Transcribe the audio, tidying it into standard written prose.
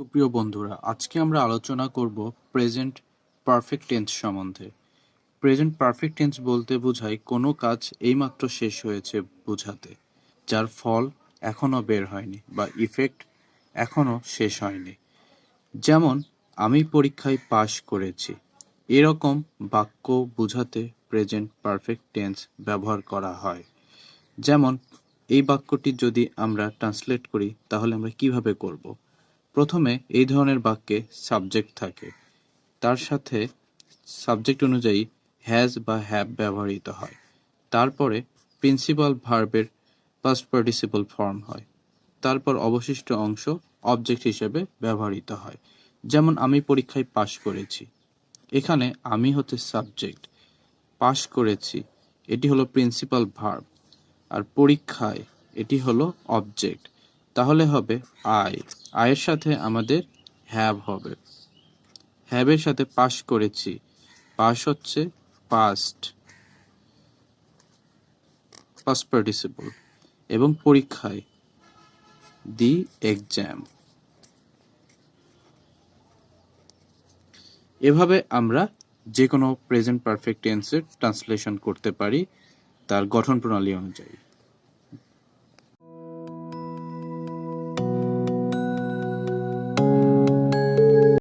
সুপ্রিয় বন্ধুরা, আজকে আমরা আলোচনা করব প্রেজেন্ট পারফেক্ট টেন্স সম্বন্ধে। প্রেজেন্ট পারফেক্ট টেন্স বলতে বোঝায় কোনো কাজ এইমাত্র শেষ হয়েছে বোঝাতে, যার ফল এখনো বের হয়নি বা ইফেক্ট এখনো শেষ হয়নি। যেমন, আমি পরীক্ষায় পাশ করেছি। এরকম বাক্য বোঝাতে প্রেজেন্ট পারফেক্ট টেন্স ব্যবহার করা হয়। যেমন, এই বাক্যটি যদি আমরা ট্রান্সলেট করি তাহলে আমরা কিভাবে করব? প্রথমে এই ধরনের বাক্যে সাবজেক্ট থাকে, তার সাথে সাবজেক্ট অনুযায়ী হ্যাজ বা হ্যাভ ব্যবহৃত হয়। তারপরে প্রিন্সিপাল ভার্বের পাস্ট পার্টিসিপল ফর্ম হয়। তারপর অবশিষ্ট অংশ অবজেক্ট হিসেবে ব্যবহৃত হয়। যেমন, আমি পরীক্ষায় পাশ করেছি। এখানে আমি হচ্ছে সাবজেক্ট, পাশ করেছি এটি হলো প্রিন্সিপাল ভার্ব, আর পরীক্ষায় এটি হলো অবজেক্ট। তাহলে হবে আয়ের সাথে আমাদের হ্যাভ হবে। হ্যাভের সাথে পাশ করেছি, পাশ হচ্ছে পাস্ট পার্টিসিপল, এবং পরীক্ষায় দি এক্সাম। এভাবে আমরা যে কোনো প্রেজেন্ট পারফেক্ট টেন্সের ট্রান্সলেশন করতে পারি তার গঠন প্রণালী অনুযায়ী।